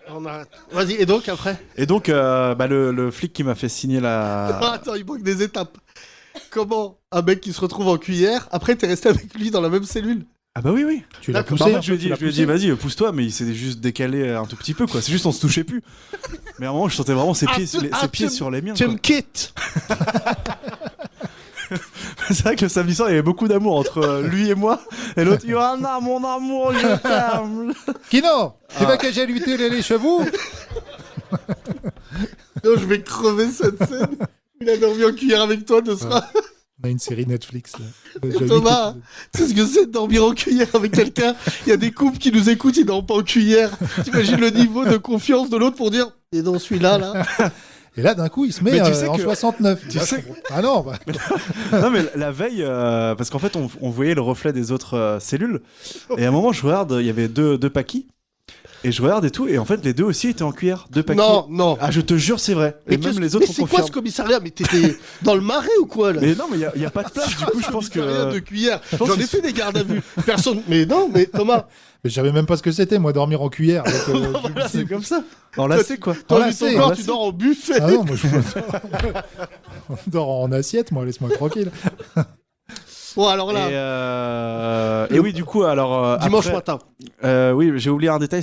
On arrête. Vas-y, et donc après Et donc, le flic qui m'a fait signer la. Attends, il manque des étapes. Comment un mec qui se retrouve en cuillère, après t'es resté avec lui dans la même cellule? Ah bah oui. Tu l'as D'accord. poussé. Je lui ai dit, vas-y, pousse-toi, mais il s'est juste décalé un tout petit peu, quoi. C'est juste, on se touchait plus. Mais à un moment, je sentais vraiment ses pieds, ses pieds sur les miens. Tu quoi. me quittes. C'est vrai que le samedi soir, il y avait beaucoup d'amour entre lui et moi. Et l'autre, Johanna, mon amour, je t'aime. Kino, tu veux que j'ai lui les chevaux? Non, je vais crever cette scène. Il a dormi en cuillère avec toi, ne sera. On a une série Netflix là. Thomas, tu sais ce que c'est de dormir en cuillère avec quelqu'un? Il y a des couples qui nous écoutent, ils dorment pas en cuillère. T'imagines le niveau de confiance de l'autre pour dire et dans celui-là, là. Et là, d'un coup, il se met Mais tu sais en que- 69. Tu sais Ah non, bah. Non, mais la veille, parce qu'en fait, on voyait le reflet des autres cellules. Et à un moment, je regarde, il y avait deux paquis. Et je regarde et tout. Et en fait, les deux aussi étaient en cuillère. 2 paquis. Non. Ah, je te jure, c'est vrai. Et même les autres mais ont c'est quoi confirmé. ce commissariat? Mais t'étais dans le marais ou quoi, là? Mais non, mais il y a pas de place. Du coup, je pense Commissariat de que. cuillère. pense J'en que ai fait des gardes à vue. Personne. Mais non, mais Thomas, Mais je savais même pas ce que c'était, moi, dormir en cuillère. Donc, Voilà, c'est comme ça. Enlacé, quoi. toi, Voilà, vu ton c'est- corps, voilà, tu c'est- dors en buffet. Ah non, moi je on dort en assiette, moi, laisse-moi tranquille. Bon, alors là, Et oui, du coup, alors. dimanche après- matin. Oui, j'ai oublié un détail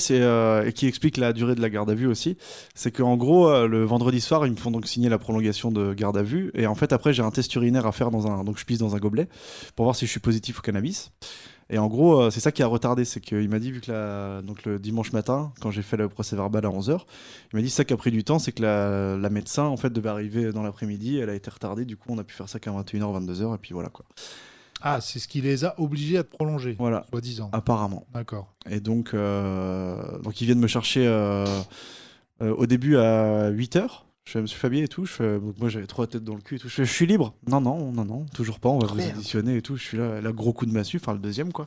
et qui explique la durée de la garde à vue aussi. C'est qu'en gros, le vendredi soir, ils me font donc signer la prolongation de garde à vue. Et en fait, après, j'ai un test urinaire à faire donc je pisse dans un gobelet pour voir si je suis positif au cannabis. Et en gros, c'est ça qui a retardé. C'est qu'il m'a dit, vu que donc le dimanche matin, quand j'ai fait le procès verbal à 11h, il m'a dit ça qui a pris du temps, c'est que la médecin, en fait, devait arriver dans l'après-midi. Elle a été retardée. Du coup, on a pu faire ça qu'à 21h, 22h. Et puis voilà, quoi. Ah, c'est ce qui les a obligés à te prolonger, Voilà, soi-disant. apparemment. D'accord. Et donc ils viennent me chercher au début à 8h. Je fais, monsieur Fabier et tout. Moi, j'avais trop la tête dans le cul et tout. Je suis libre. Non, toujours pas. On va vous Merde. auditionner et tout. Je suis là, gros coup de massue, enfin le deuxième, quoi.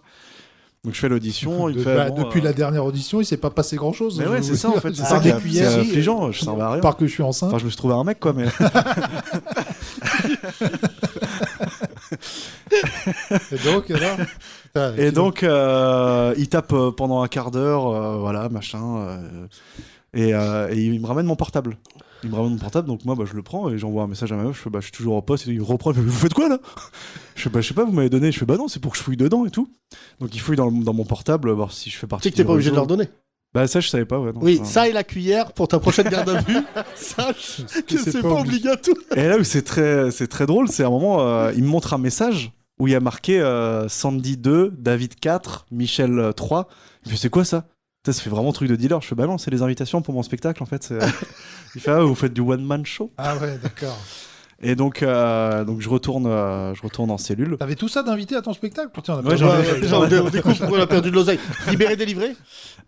Donc je fais l'audition. Il me fait, bon, Depuis la dernière audition, il s'est pas passé grand-chose. Mais ouais, c'est ça en fait. C'est Ah, ça qui des est cuillères. c'est affligeant. Je servais à rien. Par que je suis enceinte. Enfin, je me suis trouvé un mec, quoi, mais. Et donc, là, putain, Et qui- donc, il tape pendant un quart d'heure, voilà, machin. Et il me ramène mon portable. Il me ramène mon portable, donc moi je le prends et j'envoie un message à ma meuf. Je fais je suis toujours en poste. Il reprend, il fait, vous faites quoi là? Je sais pas, vous m'avez donné. Je fais non, c'est pour que je fouille dedans et tout. Donc il fouille dans mon portable, voir si je fais partie. Tu sais que t'es pas obligé de leur donner. Ça je savais pas. Ouais, non, oui, ça et la cuillère pour ta prochaine garde à vue. Sache que c'est pas obligatoire. Et là où c'est très drôle, c'est à un moment, il me montre un message où il y a marqué Sandy 2, David 4, Michel 3. Il fait c'est quoi ça? Ça fait vraiment truc de dealer. Je fais non, c'est les invitations pour mon spectacle en fait. Il fait vous faites du one man show. Ah ouais, d'accord. Et donc je retourne en cellule. T'avais tout ça d'invité à ton spectacle? Putain, on découvre pourquoi on a perdu de l'oseille. Libéré, délivré.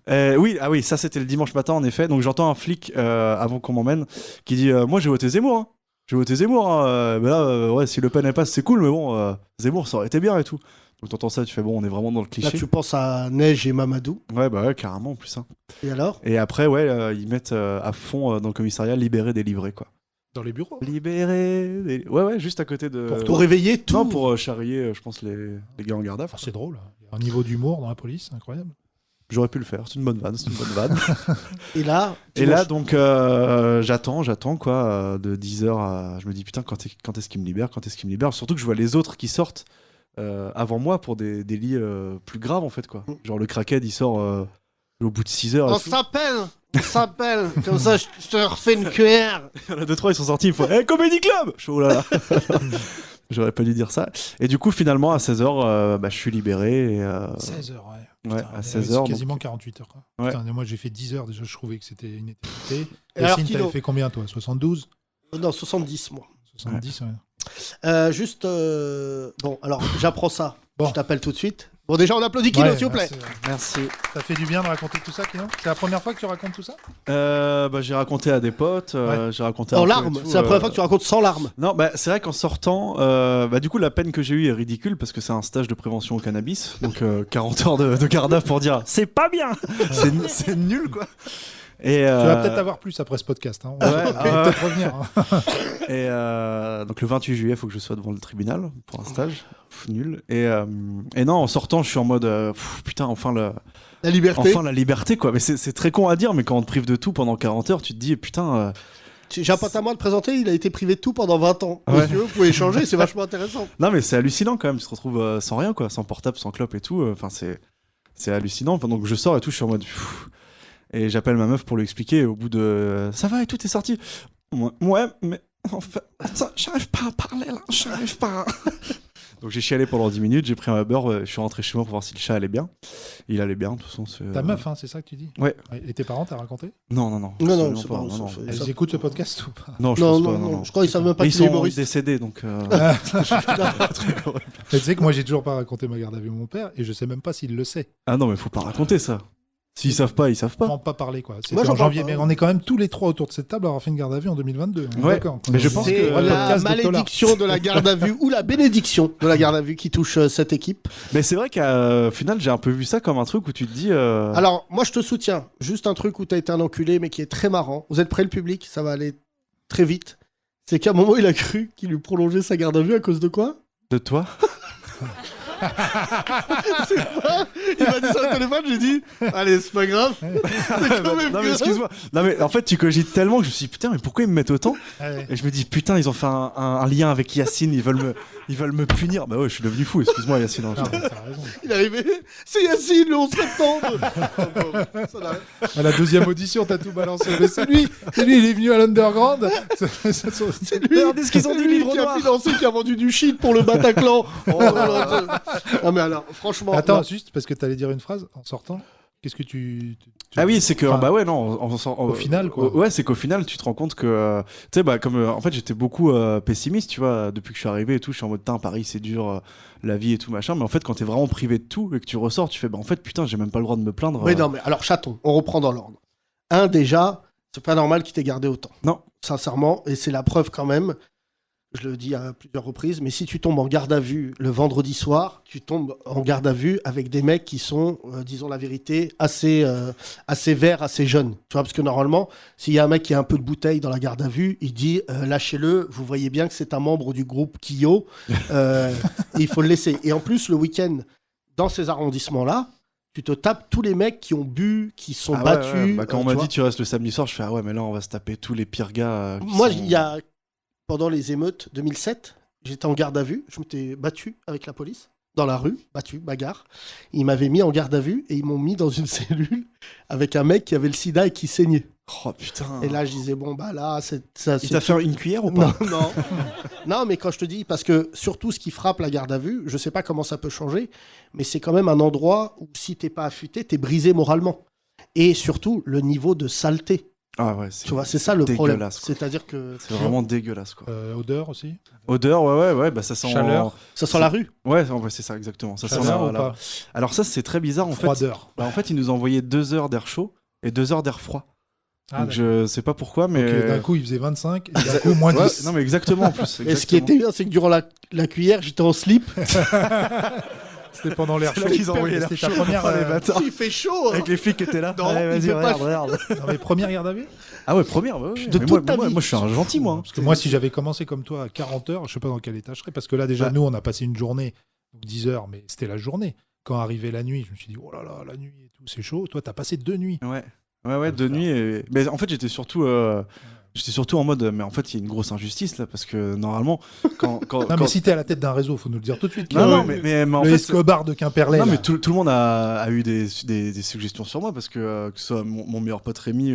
Oui, ça c'était le dimanche matin en effet. Donc j'entends un flic avant qu'on m'emmène qui dit moi j'ai voté Zemmour. Hein. J'ai voté Zemmour. Hein. Mais là, ouais, si Le Pen elle passe, c'est cool, mais bon, Zemmour ça aurait été bien et tout. Donc t'entends ça, tu fais on est vraiment dans le cliché. Là tu penses à Neige et Mamadou. Ouais, carrément en plus. Hein. Et alors? Et après, ils mettent à fond dans le commissariat libéré, délivré quoi. Dans les bureaux? Libéré. Ouais, juste à côté de. Pour réveiller tout. Non, pour charrier, je pense, les gars en garde à vue. C'est drôle. Il y a un niveau d'humour dans la police, incroyable. J'aurais pu le faire, c'est une bonne vanne. Et là, donc, j'attends quoi, de 10h à. Je me dis, putain, quand est-ce qu'il me libère? Surtout que je vois les autres qui sortent avant moi pour des délits plus graves, en fait, quoi. Genre, le crackhead, il sort au bout de 6h. On s'appelle comme ça, je te refais une cuillère. Il y en a 2-3, ils sont sortis, il faut Comedy Club. Je fais, oh là là. J'aurais pas dû dire ça. Et du coup, finalement, à 16h, je suis libéré. 16h, ouais. Putain, à 16h. C'est quasiment 48 heures. Quoi. Ouais. Putain, moi, j'ai fait 10 heures déjà, je trouvais que c'était une éternité. Et alors, Yacine, t'avais fait combien, toi? 72? Non, 70, moi. 70, ouais. Juste, bon, alors, j'apprends ça. Bon. Je t'appelle tout de suite. Bon, déjà, on applaudit Kino, s'il vous plaît. Merci. Ça fait du bien de raconter tout ça, Kino? C'est la première fois que tu racontes tout ça? J'ai raconté à des potes, j'ai raconté en larmes, c'est la première fois que tu racontes sans larmes. Non, c'est vrai qu'en sortant, du coup la peine que j'ai eue est ridicule parce que c'est un stage de prévention au cannabis, donc 40 heures de garde à vue pour dire c'est pas bien, c'est nul quoi. Et tu vas peut-être avoir plus après ce podcast. Hein. On va peut-être revenir. Hein. Et donc le 28 juillet, il faut que je sois devant le tribunal pour un stage. Nul. Et non, en sortant, je suis en mode putain, enfin la liberté. Enfin la liberté quoi. Mais c'est très con à dire, mais quand on te prive de tout pendant 40 heures, tu te dis putain. J'ai un pote à moi de présenter, il a été privé de tout pendant 20 ans. Ouais. Monsieur, vous pouvez échanger, c'est vachement intéressant. Non, mais c'est hallucinant quand même. Tu te retrouves sans rien quoi, sans portable, sans clope et tout. Enfin, c'est hallucinant. Enfin, donc je sors et tout, je suis en mode. Et j'appelle ma meuf pour lui expliquer. Et au bout de. Ça va et tout, t'es sorti. Ouais, mais en fait, j'arrive pas à parler là, j'arrive pas. Donc j'ai chialé pendant 10 minutes, j'ai pris un Uber, je suis rentré chez moi pour voir si le chat allait bien. Il allait bien, de toute façon. Ta meuf, hein, c'est ça que tu dis? Ouais. Et tes parents, t'as raconté? Non, c'est pas. Ils écoutent ce podcast ou pas? Non, je pense pas. Non. Je crois qu'ils savent même pas qu'ils sont humoristes. Décédés, donc. Tu sais que moi, j'ai toujours pas raconté ma garde à vue à mon père et je sais même pas s'il le sait. Ah non, mais faut pas raconter ça. S'ils savent pas, ils savent pas. On pas parler quoi. C'était moi, en janvier, mais on est quand même tous les trois autour de cette table à avoir fait une garde à vue en 2022. Ouais. D'accord. Mais je pense que la malédiction de la garde à vue ou la bénédiction de la garde à vue qui touche cette équipe. Mais c'est vrai qu'au final, j'ai un peu vu ça comme un truc où tu te dis. Alors, moi, je te soutiens. Juste un truc où t'as été un enculé, mais qui est très marrant. Vous êtes prêts, le public? Ça va aller très vite. C'est qu'à un moment, il a cru qu'il lui prolongeait sa garde à vue à cause de quoi? De toi. C'est pas... Il m'a dit ça au téléphone, j'ai dit allez, c'est pas grave. C'est quand même non mais excuse-moi. Non mais en fait tu cogites tellement que je me suis dit putain mais pourquoi ils me mettent autant? Et je me dis putain ils ont fait un lien avec Yacine, ils veulent me punir. Bah ouais je suis devenu fou, excuse-moi Yacine. Il est arrivé, c'est Yacine le 11 septembre. À la deuxième audition t'as tout balancé. Mais c'est lui il est venu à l'underground. C'est lui. Regardez ce qu'ils ont dit, livre noir. Qui a financé, qui a vendu du shit pour le Bataclan. Non mais alors franchement. Attends juste parce que t'allais dire une phrase en sortant. Qu'est-ce que tu... Ah oui, c'est que enfin, bah ouais non, au final quoi. Ouais, c'est qu'au final tu te rends compte que tu sais comme en fait j'étais beaucoup pessimiste, tu vois, depuis que je suis arrivé et tout, je suis en mode putain Paris c'est dur, la vie et tout machin, mais en fait quand t'es vraiment privé de tout et que tu ressors, tu fais bah en fait putain, j'ai même pas le droit de me plaindre. Oui non mais alors chaton, on reprend dans l'ordre. Déjà, c'est pas normal qu'il t'ait gardé autant. Non. Sincèrement, et c'est la preuve quand même. Je le dis à plusieurs reprises, mais si tu tombes en garde à vue le vendredi soir, tu tombes en garde à vue avec des mecs qui sont, disons la vérité, assez verts, assez jeunes. Tu vois, parce que normalement, s'il y a un mec qui a un peu de bouteille dans la garde à vue, il dit lâchez-le, vous voyez bien que c'est un membre du groupe Kyo, et il faut le laisser. Et en plus, le week-end, dans ces arrondissements-là, tu te tapes tous les mecs qui ont bu, qui sont Ah ouais, battus. ouais. Bah, quand on tu m'a vois. dit tu restes le samedi soir, je fais ah ouais, mais là on va se taper tous les pires gars. Moi, il y a pendant les émeutes 2007, j'étais en garde à vue, je m'étais battu avec la police dans la rue, battu, bagarre. Ils m'avaient mis en garde à vue et ils m'ont mis dans une cellule avec un mec qui avait le sida et qui saignait. Oh putain. Et là, je disais bon bah là, ça. Il t'a fait une cuillère ou pas? Non. Non, mais quand je te dis, parce que surtout ce qui frappe la garde à vue, je sais pas comment ça peut changer, mais c'est quand même un endroit où si t'es pas affûté, t'es brisé moralement. Et surtout, le niveau de saleté. Ah ouais, Tu vois, c'est ça le problème. dégueulasse, quoi. C'est-à-dire que C'est vraiment dégueulasse quoi. Odeur aussi. Odeur, ouais, bah ça sent. Chaleur. ça sent la rue. Ouais, c'est ça exactement. Ça sent Chaleur ou la- pas. Alors ça c'est très bizarre en fait. Froideur. Bah, en fait, ils nous ont envoyé 2 heures d'air chaud et 2 heures d'air froid. Ah, Donc d'accord. je sais pas pourquoi, mais. Ok, d'un coup, il faisait 25, et d'un coup, moins Ouais, 10. non mais exactement en plus. Et ce qui était bien, c'est que durant la cuillère, j'étais en slip. C'était pendant l'air C'est chaud. là qu'ils ont envoyé l'air C'était ta chaud. première, Oh, les bâtards. Il fait chaud. Hein. Avec les flics qui étaient là. Non, Allez, il vas-y, fait pas regarde. dans les premières gardes à vue. Ah ouais, première. Ouais. De Mais toute ta moi, vie. moi, je suis un gentil moi. Parce que moi, si j'avais commencé comme toi à 40 heures, je sais pas dans quel état je serais. Parce que là, déjà, Bah. nous, on a passé une journée, donc 10 heures, mais c'était la journée. Quand arrivait la nuit, je me suis dit, oh là là, la nuit et tout, c'est chaud. Toi, t'as passé 2 nuits. Ouais, de nuit. Mais en fait, j'étais surtout en mode, mais en fait, il y a une grosse injustice là, parce que normalement, quand. Non, mais si t'es à la tête d'un réseau, faut nous le dire tout de suite. Non, Le- non, mais en le fait. Escobar de Quimperlé. Non, là. mais tout le monde a eu des suggestions sur moi parce que ce soit mon meilleur pote Rémi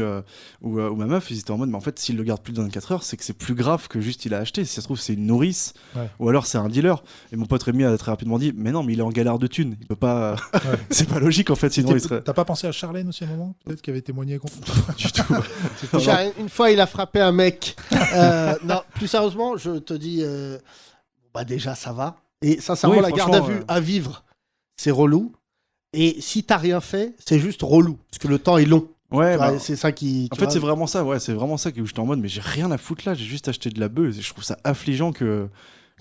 ou ma meuf, ils étaient en mode, mais en fait, s'il le garde plus de 24 heures, c'est que c'est plus grave que juste il a acheté. Si ça se trouve, c'est une nourrice Ouais. ou alors c'est un dealer. Et mon pote Rémi a très rapidement dit, mais non, mais il est en galère de thunes. Il peut pas. C'est pas logique en fait, sinon il serait. T'as pas pensé à Charlène aussi à un moment peut-être qui avait témoigné contre Du tout. Déjà, une fois, il a frappé un mec. Non, plus sérieusement, je te dis, bah déjà, ça va. Et sincèrement, Oui, la garde à franchement, vue à vivre, c'est relou. Et si t'as rien fait, c'est juste relou. Parce que le temps est long. Ouais, Tu vois, bah, c'est ça qui. en tu fait, vois. c'est vraiment ça, ouais, c'est vraiment ça que j'étais en mode, mais j'ai rien à foutre là, j'ai juste acheté de la bœuf. Et je trouve ça affligeant que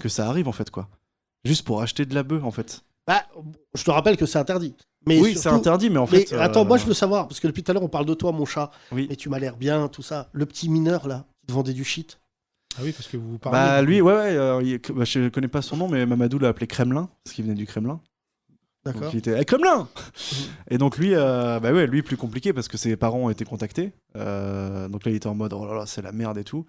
ça arrive en fait, quoi. Juste pour acheter de la bœuf en fait. Bah, je te rappelle que c'est interdit. Mais Oui, c'est surtout- interdit, mais en Mais fait. attends, moi je veux savoir, parce que depuis tout à l'heure on parle de toi, mon chat, Oui. mais tu m'as l'air bien, tout ça. Le petit mineur là, qui te vendait du shit. Ah oui, parce que vous parlez. Bah lui, ouais, je connais pas son nom, mais Mamadou l'a appelé Kremlin, parce qu'il venait du Kremlin. D'accord. Donc il était Kremlin. Et donc lui, bah ouais, lui plus compliqué parce que ses parents ont été contactés. Donc là il était en mode oh là là c'est la merde et tout.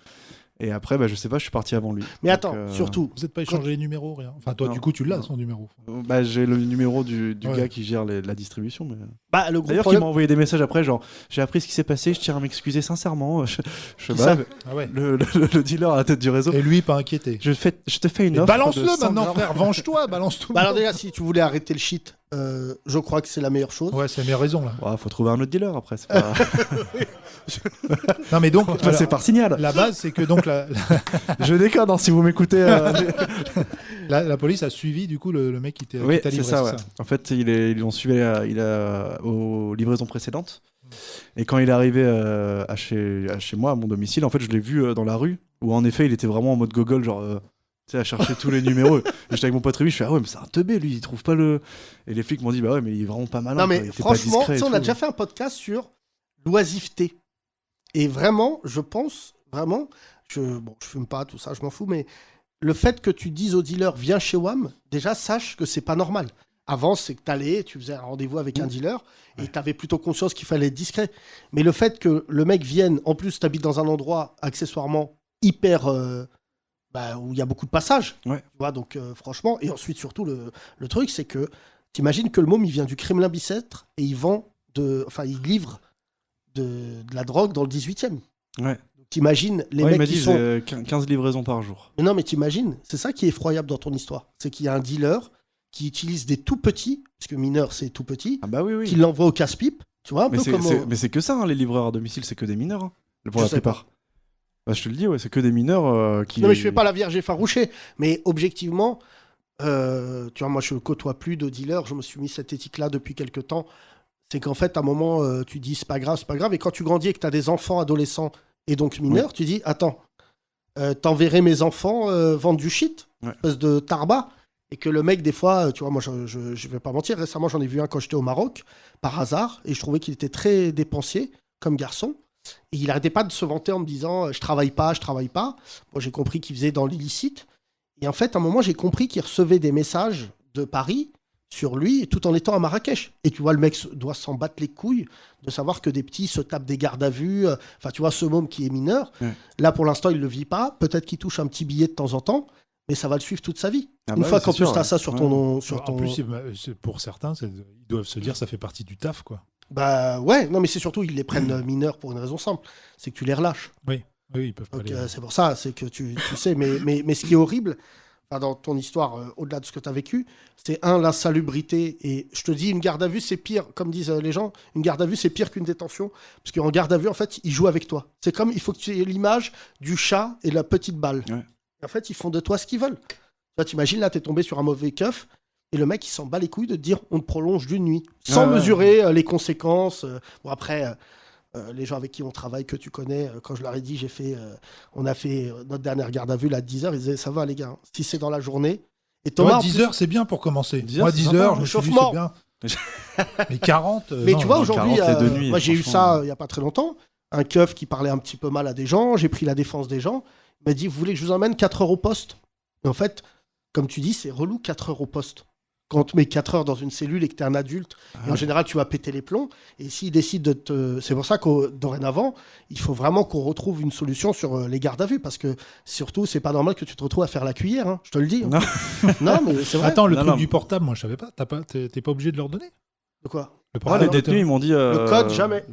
Et après bah je sais pas, je suis parti avant lui. Mais Donc, attends, surtout, Vous n'êtes pas échangé les numéros, rien. Enfin, toi, Non. du coup, tu l'as, Non. son numéro. bah j'ai le numéro du Ouais. gars qui gère la distribution. Mais... bah, le gros D'ailleurs qui problème. m'a envoyé des messages après genre j'ai appris ce qui s'est passé, je tiens à m'excuser sincèrement. Je Qui bah, ça Ah ouais. le dealer à la tête du réseau. Et lui, pas inquiété. Je te fais une Mais offre. balance-le de 100 maintenant, grammes. frère. Venge-toi, balance tout. Bah, alors déjà, si tu voulais arrêter le shit, je crois que c'est la meilleure chose. Ouais, c'est mes raisons, là. Ouais, faut trouver un autre dealer après. C'est pas... Non, mais donc, Faut passer alors, par signal. la base, c'est que donc Je déconne hein, si vous m'écoutez. la police a suivi, du coup, le mec qui Oui, t'a c'est livré, ça. Ouais. En fait, ils l'ont suivi aux livraisons précédentes. Et quand il est arrivé à chez moi, à mon domicile, en fait, je l'ai vu dans la rue, où en effet, il était vraiment en mode gogol, genre, tu sais, à chercher tous les numéros. Et j'étais avec mon pote Rémi, je fais, ah ouais, mais c'est un teubé, lui, il trouve pas le. Et les flics m'ont dit, bah ouais, mais il est vraiment pas malin. Non, quoi, mais il était pas franchement, discret tu sais, et on a tout. déjà fait un podcast sur l'oisiveté. Et vraiment, je pense, vraiment, je fume pas, tout ça, je m'en fous, mais le fait que tu dises au dealer, viens chez WAM, déjà, sache que c'est pas normal. Avant, c'est que t'allais, tu faisais un rendez-vous avec un dealer, et t'avais plutôt conscience qu'il fallait être discret. Mais le fait que le mec vienne, en plus, t'habites dans un endroit, accessoirement, hyper... où il y a beaucoup de passages. Ouais. Tu vois, donc, franchement, et ensuite, surtout, le truc, c'est que t'imagines que le môme, il vient du Kremlin-Bicêtre, et il livre de la drogue dans le 18e. Ouais. T'imagines les Ouais, il mecs m'a qui dit sont... 15 livraisons par jour. Mais non, mais t'imagines, c'est ça qui est effroyable dans ton histoire. C'est qu'il y a un dealer qui utilise des tout petits, parce que mineur, c'est tout petit, Ah bah oui, oui. qui l'envoie au casse-pipe. Tu vois, un Mais peu c'est, comme... mais c'est que ça, hein, les livreurs à domicile, c'est que des mineurs. Hein, pour Je la sais plupart. Bah, je te le dis, ouais, c'est que des mineurs qui. Non, mais je fais pas la vierge effarouchée. Mais objectivement, tu vois, moi, je côtoie plus de dealers. Je me suis mis cette éthique-là depuis quelques temps. C'est qu'en fait, à un moment, tu dis, c'est pas grave, c'est pas grave. Et quand tu grandis et que tu as des enfants adolescents et donc mineurs, tu dis, attends, t'enverrais mes enfants vendre du shit, espèce de tarba. Et que le mec, des fois, tu vois, moi, je vais pas mentir, récemment, j'en ai vu un quand j'étais au Maroc, par hasard, et je trouvais qu'il était très dépensier comme garçon. Et il arrêtait pas de se vanter en me disant, je travaille pas, je travaille pas. Moi, j'ai compris qu'il faisait dans l'illicite. Et en fait, à un moment, j'ai compris qu'il recevait des messages de Paris sur lui tout en étant à Marrakech. Et tu vois, le mec doit s'en battre les couilles de savoir que des petits se tapent des gardes à vue. Enfin, tu vois, ce môme qui est mineur, là, pour l'instant, il ne le vit pas. Peut-être qu'il touche un petit billet de temps en temps, mais ça va le suivre toute sa vie. Une fois qu'en plus, tu as ça sur ton... En plus, pour certains, ils doivent se dire ça fait partie du taf, quoi. Bah ouais, non, mais c'est surtout, ils les prennent mineurs pour une raison simple. C'est que tu les relâches. Oui, ils peuvent pas Donc, les... c'est pour ça, c'est que tu sais. Mais ce qui est horrible... dans ton histoire, au-delà de ce que tu as vécu, c'est l'insalubrité. Et je te dis, une garde à vue, c'est pire, comme disent les gens, une garde à vue, c'est pire qu'une détention. Parce qu'en garde à vue, en fait, ils jouent avec toi. C'est comme, il faut que tu aies l'image du chat et de la petite balle. Ouais. Et en fait, ils font de toi ce qu'ils veulent. Tu t'imagines, là, tu es tombé sur un mauvais keuf, et le mec, il s'en bat les couilles de te dire, on te prolonge d'une nuit, sans mesurer les conséquences. Bon, après... les gens avec qui on travaille, que tu connais, quand je leur ai dit, on a fait notre dernière garde à vue là, 10 heures, ils disaient ça va les gars, si c'est dans la journée. Et Thomas, 10 heures c'est bien pour commencer. 10 heures, je me suis dit c'est bien. Mais 40. Mais tu vois, aujourd'hui, nuit, moi j'ai eu ça il n'y a pas très longtemps, un keuf qui parlait un petit peu mal à des gens, j'ai pris la défense des gens, il m'a dit vous voulez que je vous emmène 4 heures au poste? Et en fait, comme tu dis, c'est relou 4 heures au poste. Quand on te met 4 heures dans une cellule et que tu es un adulte, et en général, tu vas péter les plombs. Et s'ils décident de te... C'est pour ça que dorénavant, il faut vraiment qu'on retrouve une solution sur les gardes à vue. Parce que surtout, c'est pas normal que tu te retrouves à faire la cuillère. Hein, je te le dis. Non, non mais c'est vrai. Attends, le truc du portable, moi, je savais pas. T'es pas obligé de leur donner? De quoi? Le portable, les détenus, ils m'ont dit... Le code, jamais.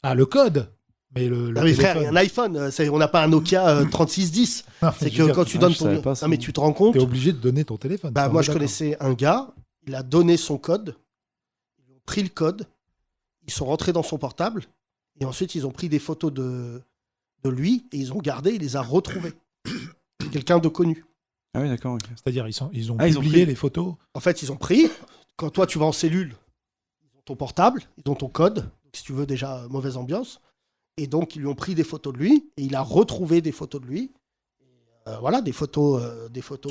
Ah, le code? Mais le mais frère, il y a un iPhone. On n'a pas un Nokia 3610. C'est que quand tu donnes ton... Non, mais tu te rends compte... T'es obligé de donner ton téléphone. Bah, moi, je connaissais un gars... Il a donné son code, ils ont pris le code, ils sont rentrés dans son portable, et ensuite ils ont pris des photos de lui, et ils ont gardé, il les a retrouvées. Quelqu'un de connu. Ah oui, d'accord. Okay. C'est-à-dire, ils ont publié les photos. En fait, ils ont pris, quand toi tu vas en cellule, ils ont ton portable, ils ont ton code, donc, si tu veux déjà, mauvaise ambiance, et donc ils lui ont pris des photos de lui, et il a retrouvé des photos de lui. Voilà, des photos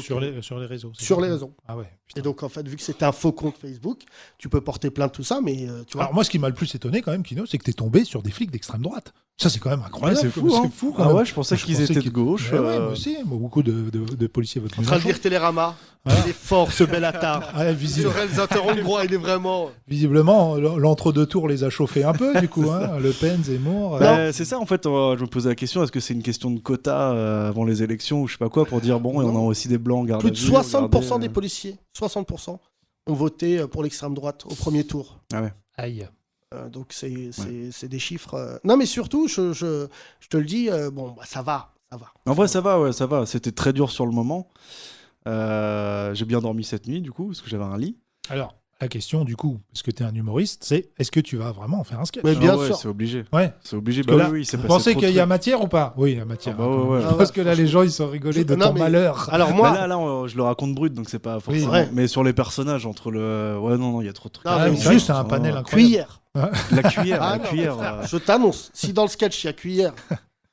sur les réseaux. Sur les réseaux. Ah ouais. Et donc, en fait, vu que c'était un faux compte Facebook, tu peux porter plainte, tout ça, mais tu vois. Alors, moi, ce qui m'a le plus étonné, quand même, Kino, c'est que t'es tombé sur des flics d'extrême droite. Ça, c'est quand même incroyable. Ouais, c'est fou. C'est fou, quand même. Ouais, je pensais qu'ils étaient de gauche. Ouais, moi aussi. Beaucoup de policiers votent. En train de lire Télérama. Il est fort, ce bel attard. Ce réalisateur hongrois, il est vraiment. Visiblement, l'entre-deux tours les a chauffés un peu, du coup. Hein. Le Pen, Zemmour. C'est ça, en fait. Je me posais la question, est-ce que c'est une question de quota avant les élections ou je sais pas quoi, pour dire, bon, on a aussi des blancs en garde à vue. Plus de 60% des policiers, 60%, ont voté pour l'extrême droite au premier tour. Ah ouais. Aïe. Donc c'est des chiffres. Non, mais surtout, je te le dis, bon, bah, ça va. En vrai, ça va. C'était très dur sur le moment. J'ai bien dormi cette nuit, du coup, parce que j'avais un lit. Alors, la question, du coup, parce que tu es un humoriste, c'est est-ce que tu vas vraiment en faire un sketch? Mais bien sûr. C'est obligé. Ouais. C'est obligé. Bah là, oui, vous pensez qu'il y a matière ou pas? Oui, il y a matière. Parce que là, les gens, ils sont rigolés de ton malheur. Alors moi... là, je le raconte brut, donc c'est pas forcément... Oui, mais sur les personnages, entre le... Ouais, non, il y a trop de trucs. Juste un panel incroyable. Cuillère. La cuillère. Je t'annonce, si dans le sketch, il y a cuillère...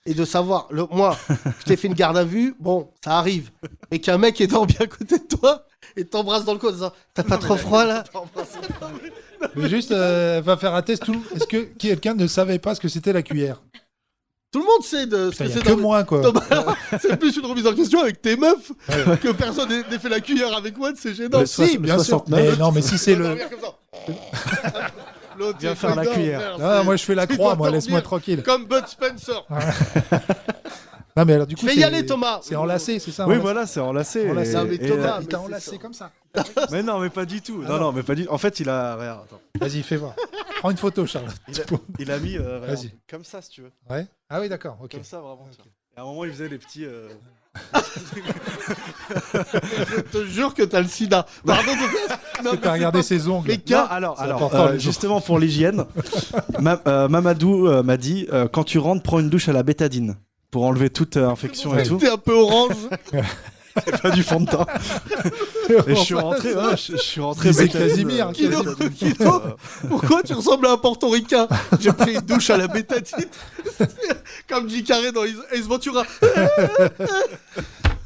Et de savoir, moi, je t'ai fait une garde à vue, bon, ça arrive. Et qu'un mec est bien à côté de toi et t'embrasse dans le cou en disant t'as pas trop froid là? Mais juste, va faire un test. Est-ce que quelqu'un ne savait pas ce que c'était la cuillère? Tout le monde sait de ce que c'est. Que moi, quoi. C'est plus une remise en question avec tes meufs que personne n'ait fait la cuillère avec moi, c'est gênant. Si, bien sûr. Mais non, mais si c'est le. L'autre, viens faire la cuillère. Non, moi je fais la croix, moi, laisse-moi tranquille. Comme Bud Spencer. Non, mais alors du coup, je vais y aller, Thomas. C'est enlacé, c'est ça? Oui, voilà, c'est enlacé. Mais Thomas, il t'a enlacé comme ça. Mais non, mais pas du tout. Non, mais pas du. En fait, il a. Regarde, attends. Vas-y, fais voir. Prends une photo, Charlotte. Il a mis. Vas-y. Comme ça, si tu veux. Ouais. Ah oui, d'accord. Ok. Comme ça, vraiment. Okay. Et à un moment, il faisait les petits. Je te jure que t'as le sida. Pardon, t'as regardé ses ongles. Mais alors justement pour l'hygiène, Mamadou m'a dit quand tu rentres, prends une douche à la bétadine pour enlever toute infection et tout. T'es un peu orange. C'est pas du fond de teint. Et je suis rentré. C'est Casimir. Kino, pourquoi tu ressembles à un portoricain? J'ai pris une douche à la bétadine. Comme Jim Carrey dans Ace Ventura.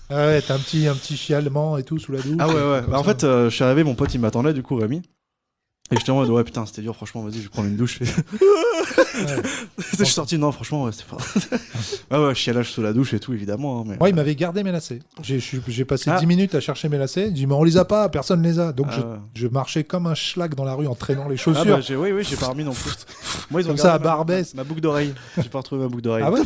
Ah ouais, t'as un petit chialement et tout sous la douche. Ah ouais. Bah en fait, je suis arrivé, mon pote il m'attendait du coup, Rémi. Et j'étais en mode, ouais, putain, c'était dur, franchement, vas-y, je vais prendre une douche. Je suis sorti, non, franchement, ouais, c'était pas. Ouais, chialage sous la douche et tout, évidemment. Mais... Ouais, il m'avait gardé mes lacets. J'ai passé 10 minutes à chercher mes lacets. Il dit, mais on les a pas, personne les a. Donc je marchais comme un schlag dans la rue en traînant les chaussures. Oui, j'ai pas remis non plus. Moi, ils ont comme ça à Barbès. Ma boucle d'oreille. J'ai pas retrouvé ma boucle d'oreille. Ah ouais.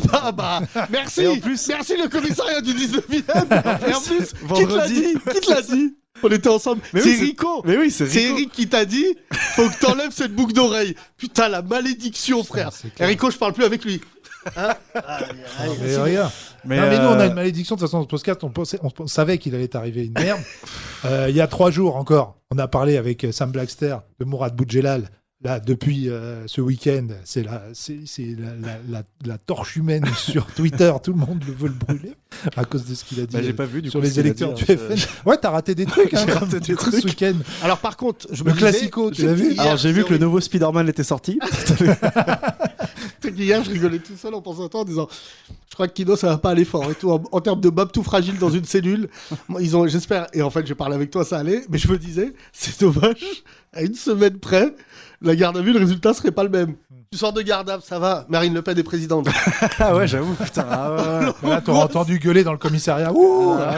Merci. Et en plus... Merci le commissariat du 19e. Et en plus, vendredi. Qui te l'a dit? On était ensemble. Mais c'est oui, Rico. Mais oui, c'est Rico. C'est Eric qui t'a dit faut que t'enlèves cette boucle d'oreille. Putain, la malédiction, frère. Et Rico, je parle plus avec lui. Hein mais regarde. Mais nous, on a une malédiction. De toute façon, dans ce podcast, on savait qu'il allait arriver une merde. Il y a 3 jours encore, on a parlé avec Sam Blackster de Mourad Boudjelal. Là, depuis ce week-end, c'est la torche humaine sur Twitter. Tout le monde veut le brûler à cause de ce qu'il a dit j'ai pas vu, du sur coup, les électeurs du FN. Ouais, t'as raté des trucs. J'ai raté des trucs ce week-end. Alors par contre, je me le disais, classico, tu l'as vu? Alors j'ai vu que le nouveau Spider-Man était sorti. Hier, je rigolais tout seul en pensant à toi en disant je crois que Kino ça va pas aller fort et tout en termes de Bob tout fragile dans une cellule. J'espère, et en fait j'ai parlé avec toi, ça allait, mais je me disais c'est dommage, à une semaine près la garde à vue, le résultat serait pas le même. Tu sors de garde à vue, ça va, Marine Le Pen est présidente. Ah ouais, j'avoue, putain. Là, t'aurais entendu gueuler dans le commissariat. Ouh, là,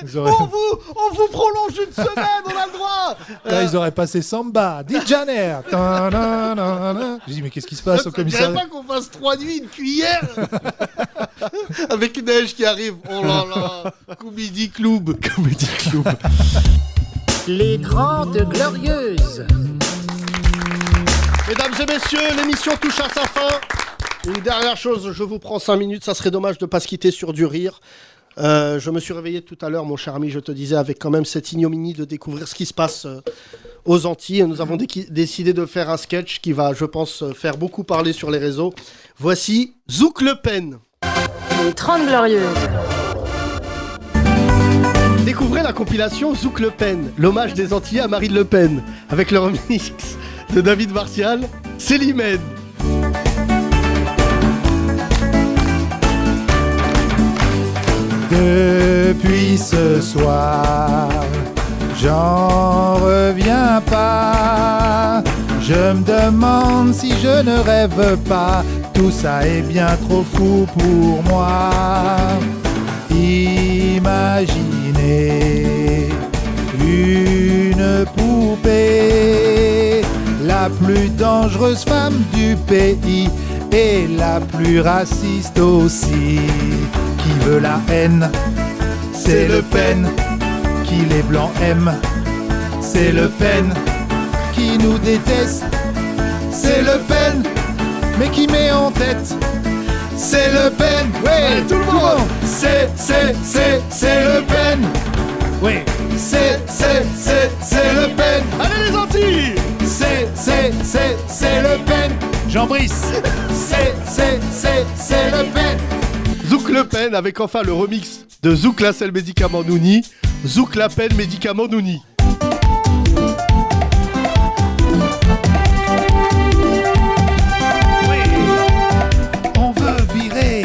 ils auraient... on vous prolonge une semaine, on a le droit. Là, ils auraient passé Samba, Dijaner. Je dis, mais qu'est-ce qui se passe au commissariat? Je dirais pas qu'on fasse 3 nuits, une cuillère avec neige qui arrive. Oh là là, Comedy Club. Les 30 Glorieuses. Mesdames et messieurs, l'émission touche à sa fin. Une dernière chose, je vous prends 5 minutes, ça serait dommage de ne pas se quitter sur du rire. Je me suis réveillé tout à l'heure, mon cher ami, je te disais, avec quand même cette ignominie de découvrir ce qui se passe aux Antilles. Nous avons décidé de faire un sketch qui va, je pense, faire beaucoup parler sur les réseaux. Voici Zouk Le Pen. Les 30 Glorieuses. Découvrez la compilation Zouk Le Pen, l'hommage des Antillais à Marine Le Pen, avec le remix de David Martial, Célimène. Depuis ce soir, j'en reviens pas. Je me demande si je ne rêve pas. Tout ça est bien trop fou pour moi. Imaginez une poupée, la plus dangereuse femme du pays et la plus raciste aussi. Qui veut la haine, c'est Le Pen. Qui les blancs aiment, c'est Le Pen. Qui nous déteste, c'est Le Pen. Mais qui met en tête, c'est Le Pen. Oui, tout le monde. C'est Le Pen. Oui, c'est Le Pen. Allez les Antilles. C'est Le Pen. Jean Brice. C'est Le Pen. Zouk Le Pen avec enfin le remix de Zouk la selle médicament Nouni, Zouk la Pen médicament Nouni. On veut virer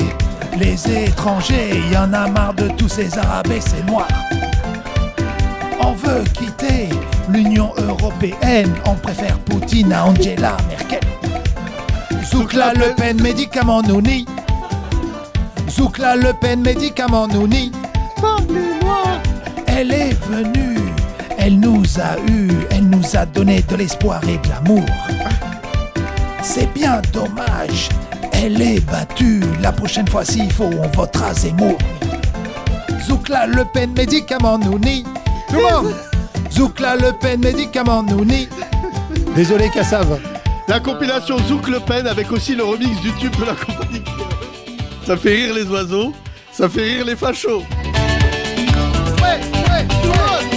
les étrangers, y en a marre de tous ces arabes et ces noirs. On veut quitter l'Union Européenne, on préfère Poutine à Angela Merkel. Zouk la Le Pen médicament Nouni. Zouk la Le Pen médicament Nouni. Elle est venue, elle nous a eu, elle nous a donné de l'espoir et de l'amour. C'est bien dommage, elle est battue. La prochaine fois s'il faut on votera Zemmour. Zouk la Le Pen médicament Nouni. Tout le monde. Zouk la Le Pen médicament Nouni. Désolé Kassav. La compilation Zouk Le Pen avec aussi le remix du tube de la compagnie. Ça fait rire les oiseaux, ça fait rire les fachos. Ouais, tout le monde.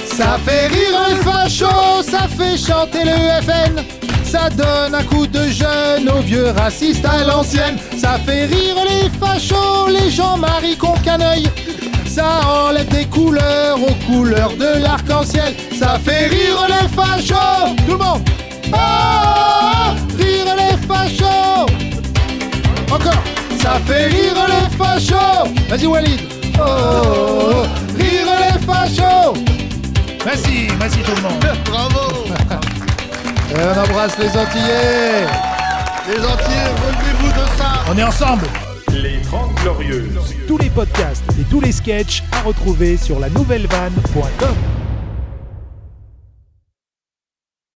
Ça fait rire les fachos, ça fait chanter le FN. Ça donne un coup de jeune aux vieux racistes à l'ancienne. Ça fait rire les fachos, les Jean-Marie Concaneuil. Ça enlève des couleurs aux couleurs de l'arc-en-ciel. Ça fait rire les fachos. Tout le monde. Oh, rire les fachos. Encore. Ça fait rire les fachos. Vas-y Walid. oh, vive les fachos. Merci tout le monde. Bravo. Et on embrasse les Antillais. Les Antillais, relevez-vous de ça. On est ensemble. Les 30 Glorieuses. Tous les podcasts et tous les sketchs à retrouver sur lanouvellevanne.com.